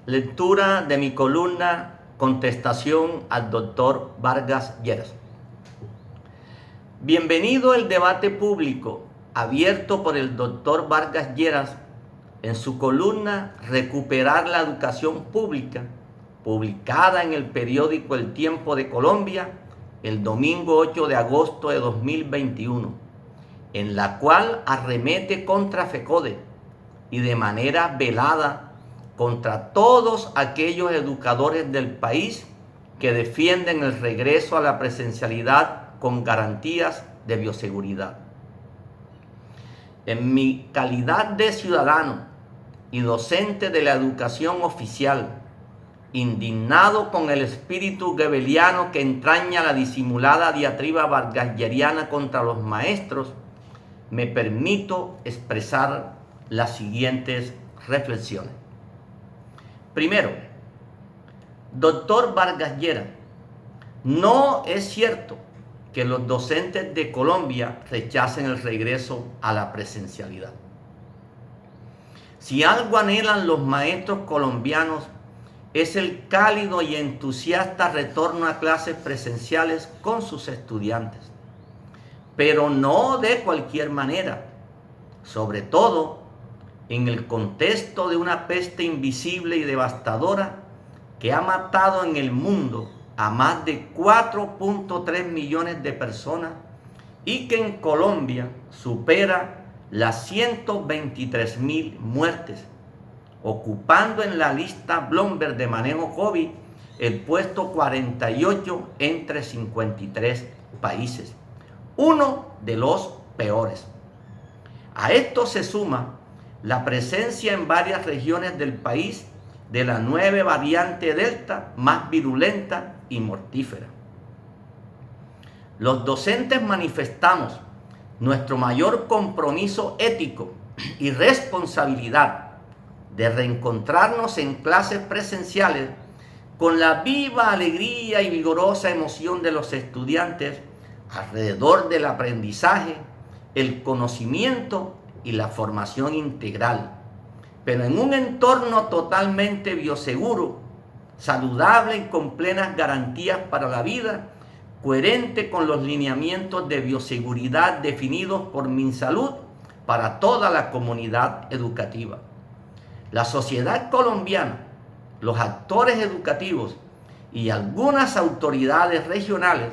Lectura de mi columna Contestación al doctor Vargas Lleras. Bienvenido el debate público abierto por el doctor Vargas Lleras en su columna Recuperar la educación pública, publicada en el periódico El Tiempo de Colombia el domingo 8 de agosto de 2021, en la cual arremete contra FECODE y de manera velada contra todos aquellos educadores del país que defienden el regreso a la presencialidad con garantías de bioseguridad. En mi calidad de ciudadano y docente de la educación oficial, indignado con el espíritu goebbeliano que entraña la disimulada diatriba vargaslleriana contra los maestros, me permito expresar las siguientes reflexiones. Primero, doctor Vargas Lleras, no es cierto que los docentes de Colombia rechacen el regreso a la presencialidad. Si algo anhelan los maestros colombianos es el cálido y entusiasta retorno a clases presenciales con sus estudiantes, pero no de cualquier manera, sobre todo en el contexto de una peste invisible y devastadora que ha matado en el mundo a más de 4.3 millones de personas y que en Colombia supera las 123.000 muertes, ocupando en la lista Bloomberg de manejo COVID el puesto 48 entre 53 países, uno de los peores. A esto se suma la presencia en varias regiones del país de la nueva variante Delta, más virulenta y mortífera. Los docentes manifestamos nuestro mayor compromiso ético y responsabilidad de reencontrarnos en clases presenciales con la viva alegría y vigorosa emoción de los estudiantes alrededor del aprendizaje, el conocimiento y la formación integral, pero en un entorno totalmente bioseguro, saludable y con plenas garantías para la vida, coherente con los lineamientos de bioseguridad definidos por MinSalud para toda la comunidad educativa. La sociedad colombiana, los actores educativos y algunas autoridades regionales,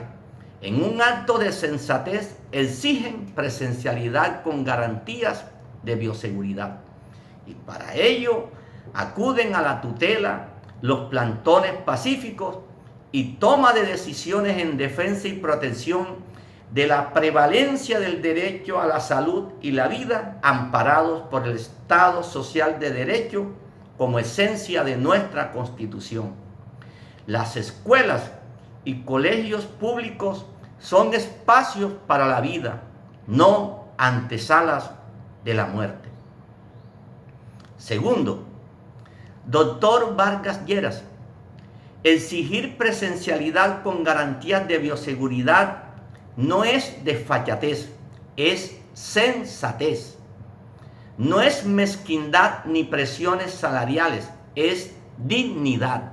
en un acto de sensatez, exigen presencialidad con garantías de bioseguridad. Y para ello acuden a la tutela, los plantones pacíficos y toma de decisiones en defensa y protección de la prevalencia del derecho a la salud y la vida, amparados por el Estado Social de Derecho como esencia de nuestra Constitución. Las escuelas y colegios públicos son espacios para la vida, no antesalas de la muerte. Segundo, doctor Vargas Lleras, exigir presencialidad con garantías de bioseguridad no es desfachatez, es sensatez. No es mezquindad ni presiones salariales, es dignidad.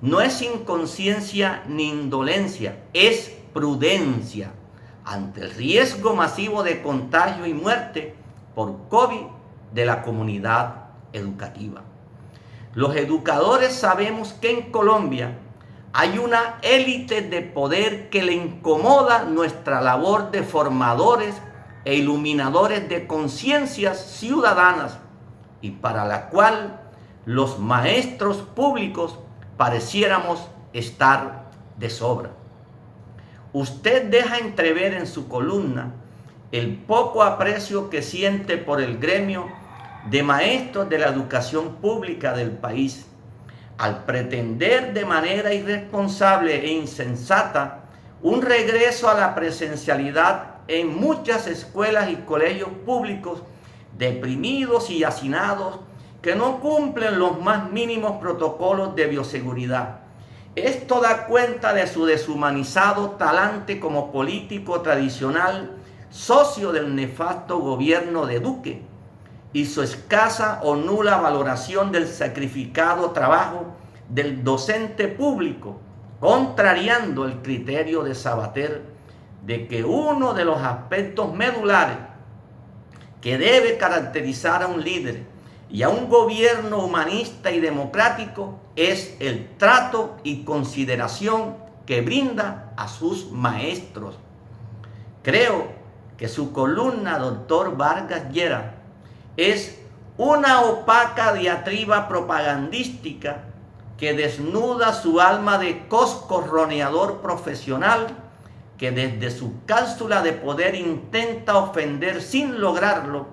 No es inconsciencia ni indolencia, es prudencia ante el riesgo masivo de contagio y muerte por COVID de la comunidad educativa. Los educadores sabemos que en Colombia hay una élite de poder que le incomoda nuestra labor de formadores e iluminadores de conciencias ciudadanas y para la cual los maestros públicos pareciéramos estar de sobra. Usted deja entrever en su columna el poco aprecio que siente por el gremio de maestros de la educación pública del país, al pretender de manera irresponsable e insensata un regreso a la presencialidad en muchas escuelas y colegios públicos deprimidos y hacinados que no cumplen los más mínimos protocolos de bioseguridad. Esto da cuenta de su deshumanizado talante como político tradicional, socio del nefasto gobierno de Duque, y su escasa o nula valoración del sacrificado trabajo del docente público, contrariando el criterio de Sabater de que uno de los aspectos medulares que debe caracterizar a un líder y a un gobierno humanista y democrático es el trato y consideración que brinda a sus maestros. Creo que su columna, doctor Vargas Lleras, es una opaca diatriba propagandística que desnuda su alma de coscorroneador profesional que desde su cápsula de poder intenta ofender sin lograrlo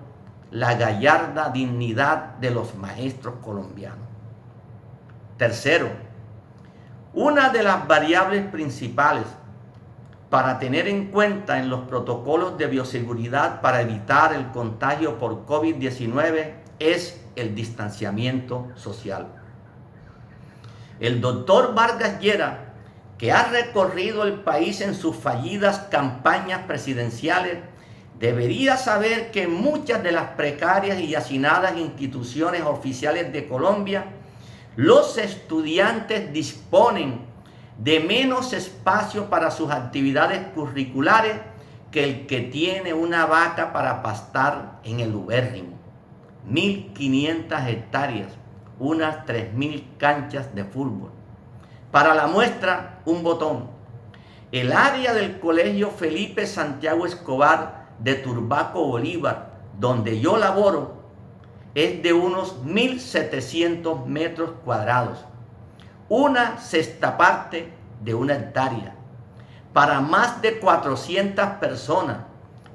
la gallarda dignidad de los maestros colombianos. Tercero, una de las variables principales para tener en cuenta en los protocolos de bioseguridad para evitar el contagio por COVID-19 es el distanciamiento social. El doctor Vargas Lleras, que ha recorrido el país en sus fallidas campañas presidenciales, debería saber que muchas de las precarias y hacinadas instituciones oficiales de Colombia, los estudiantes disponen de menos espacio para sus actividades curriculares que el que tiene una vaca para pastar en el ubérrimo. 1.500 hectáreas, unas 3.000 canchas de fútbol. Para la muestra, un botón. El área del Colegio Felipe Santiago Escobar de Turbaco, Bolívar, donde yo laboro, es de unos 1.700 metros cuadrados, una sexta parte de una hectárea, para más de 400 personas,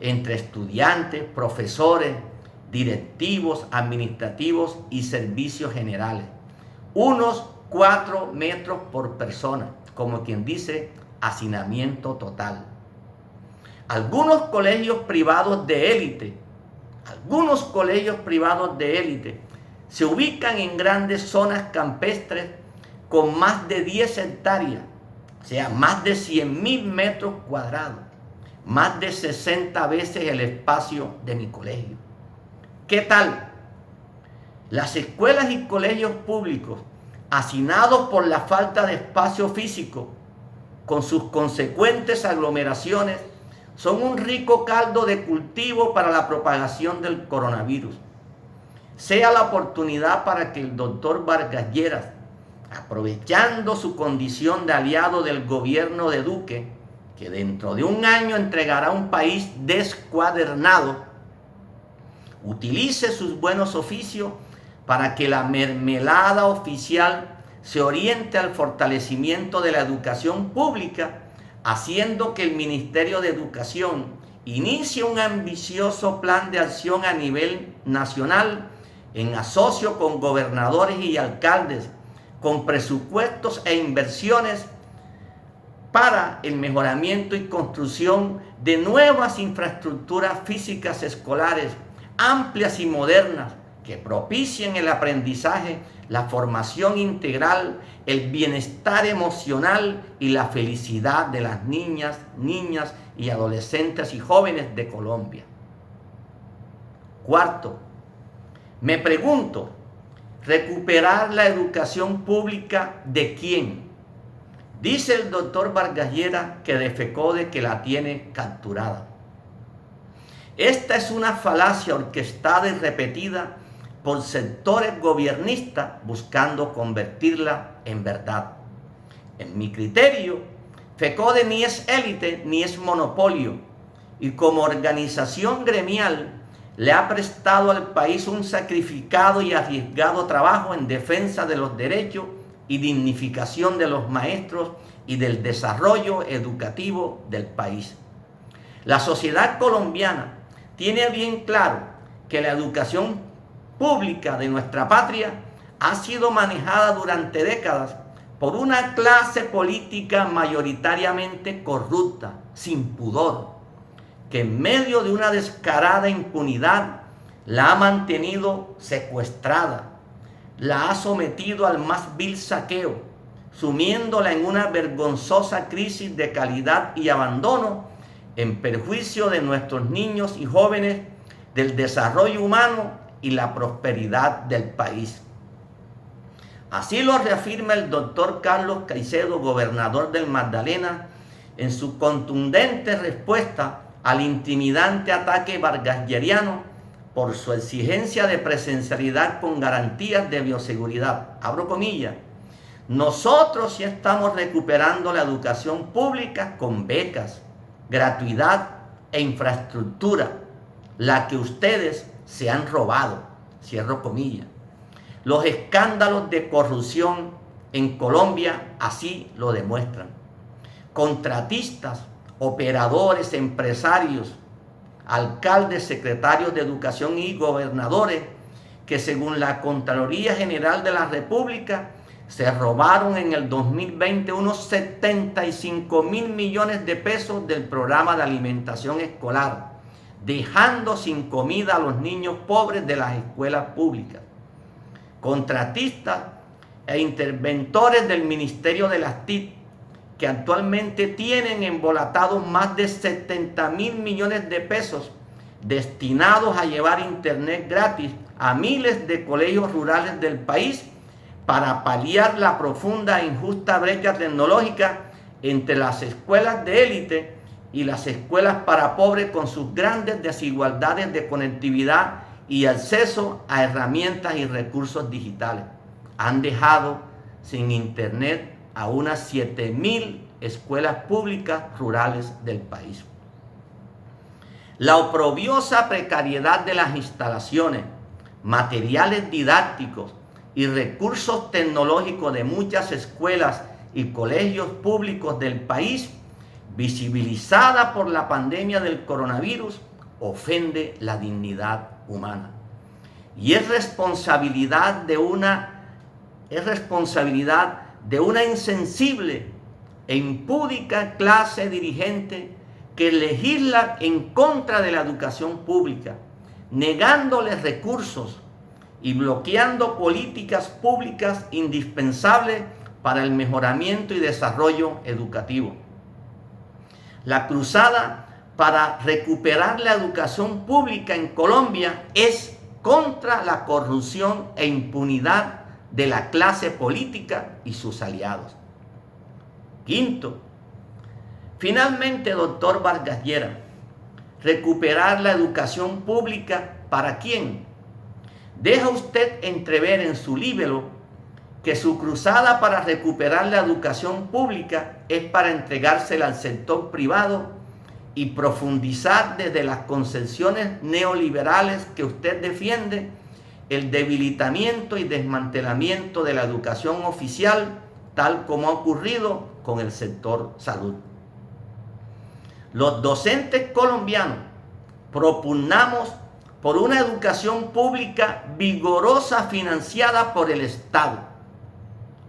entre estudiantes, profesores, directivos, administrativos y servicios generales. Unos 4 metros por persona, como quien dice, hacinamiento total. Algunos colegios privados de élite, se ubican en grandes zonas campestres con más de 10 hectáreas, o sea, más de 100.000 metros cuadrados, más de 60 veces el espacio de mi colegio. ¿Qué tal? Las escuelas y colegios públicos, hacinados por la falta de espacio físico, con sus consecuentes aglomeraciones, son un rico caldo de cultivo para la propagación del coronavirus. Sea la oportunidad para que el doctor Vargas Lleras, aprovechando su condición de aliado del gobierno de Duque, que dentro de un año entregará un país descuadernado, utilice sus buenos oficios para que la mermelada oficial se oriente al fortalecimiento de la educación pública, haciendo que el Ministerio de Educación inicie un ambicioso plan de acción a nivel nacional en asocio con gobernadores y alcaldes, con presupuestos e inversiones para el mejoramiento y construcción de nuevas infraestructuras físicas escolares amplias y modernas que propicien el aprendizaje, la formación integral, el bienestar emocional y la felicidad de las niñas y adolescentes y jóvenes de Colombia. Cuarto, me pregunto, ¿recuperar la educación pública de quién? Dice el doctor Vargas Lleras que de FECODE que la tiene capturada. Esta es una falacia orquestada y repetida por sectores gobiernistas buscando convertirla en verdad. En mi criterio, FECODE ni es élite ni es monopolio, y como organización gremial le ha prestado al país un sacrificado y arriesgado trabajo en defensa de los derechos y dignificación de los maestros y del desarrollo educativo del país. La sociedad colombiana tiene bien claro que la educación pública de nuestra patria ha sido manejada durante décadas por una clase política mayoritariamente corrupta, sin pudor, que en medio de una descarada impunidad la ha mantenido secuestrada, la ha sometido al más vil saqueo, sumiéndola en una vergonzosa crisis de calidad y abandono en perjuicio de nuestros niños y jóvenes, del desarrollo humano y la prosperidad del país. Así lo reafirma el doctor Carlos Caicedo, gobernador del Magdalena, en su contundente respuesta al intimidante ataque vargaslleriano por su exigencia de presencialidad con garantías de bioseguridad. Abro comillas. Nosotros ya estamos recuperando la educación pública con becas, gratuidad e infraestructura, la que ustedes se han robado. Cierro comillas. Los escándalos de corrupción en Colombia así lo demuestran. Contratistas, operadores, empresarios, alcaldes, secretarios de educación y gobernadores que según la Contraloría General de la República se robaron en el 2020 unos 75.000 millones de pesos del programa de alimentación escolar, dejando sin comida a los niños pobres de las escuelas públicas. Contratistas e interventores del Ministerio de las TIC, que actualmente tienen embolatados más de 70.000 millones de pesos destinados a llevar internet gratis a miles de colegios rurales del país para paliar la profunda e injusta brecha tecnológica entre las escuelas de élite y las escuelas para pobres, con sus grandes desigualdades de conectividad y acceso a herramientas y recursos digitales. Han dejado sin internet a unas 7.000 escuelas públicas rurales del país. La oprobiosa precariedad de las instalaciones, materiales didácticos y recursos tecnológicos de muchas escuelas y colegios públicos del país, visibilizada por la pandemia del coronavirus, ofende la dignidad humana. Y es responsabilidad de una insensible e impúdica clase dirigente que legisla en contra de la educación pública, negándoles recursos y bloqueando políticas públicas indispensables para el mejoramiento y desarrollo educativo. La cruzada para recuperar la educación pública en Colombia es contra la corrupción e impunidad de la clase política y sus aliados. Quinto, finalmente, doctor Vargas Lleras, recuperar la educación pública, ¿para quién? Deja usted entrever en su libro que su cruzada para recuperar la educación pública es para entregársela al sector privado y profundizar desde las concepciones neoliberales que usted defiende el debilitamiento y desmantelamiento de la educación oficial, tal como ha ocurrido con el sector salud. Los docentes colombianos propugnamos por una educación pública vigorosa, financiada por el Estado,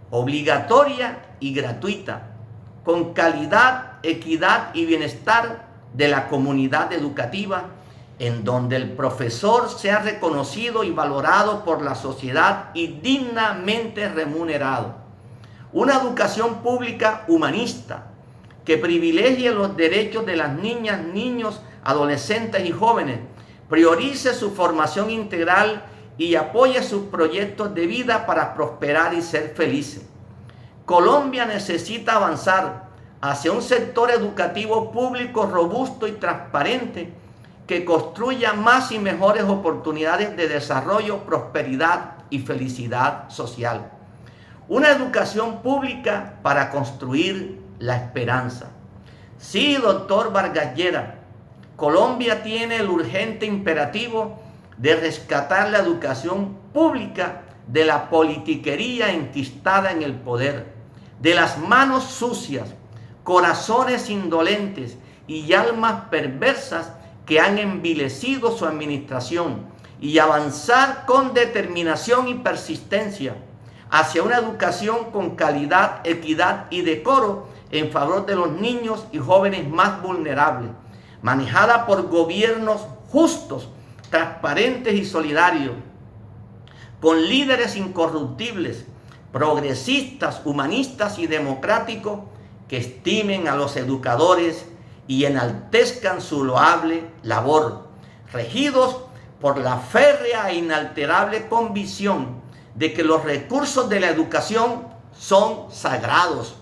obligatoria y gratuita, con calidad, equidad y bienestar de la comunidad educativa, en donde el profesor sea reconocido y valorado por la sociedad y dignamente remunerado. Una educación pública humanista que privilegie los derechos de las niñas, niños, adolescentes y jóvenes, priorice su formación integral y apoye sus proyectos de vida para prosperar y ser felices. Colombia necesita avanzar hacia un sector educativo público robusto y transparente que construya más y mejores oportunidades de desarrollo, prosperidad y felicidad social. Una educación pública para construir la esperanza. Sí, doctor Vargas Lleras, Colombia tiene el urgente imperativo de rescatar la educación pública de la politiquería enquistada en el poder, de las manos sucias, corazones indolentes y almas perversas que han envilecido su administración, y avanzar con determinación y persistencia hacia una educación con calidad, equidad y decoro en favor de los niños y jóvenes más vulnerables, manejada por gobiernos justos, transparentes y solidarios, con líderes incorruptibles, progresistas, humanistas y democráticos que estimen a los educadores y enaltezcan su loable labor, regidos por la férrea e inalterable convicción de que los recursos de la educación son sagrados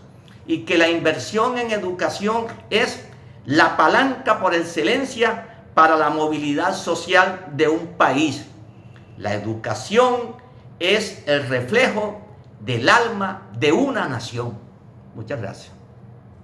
y que la inversión en educación es la palanca por excelencia para la movilidad social de un país. La educación es el reflejo del alma de una nación. Muchas gracias.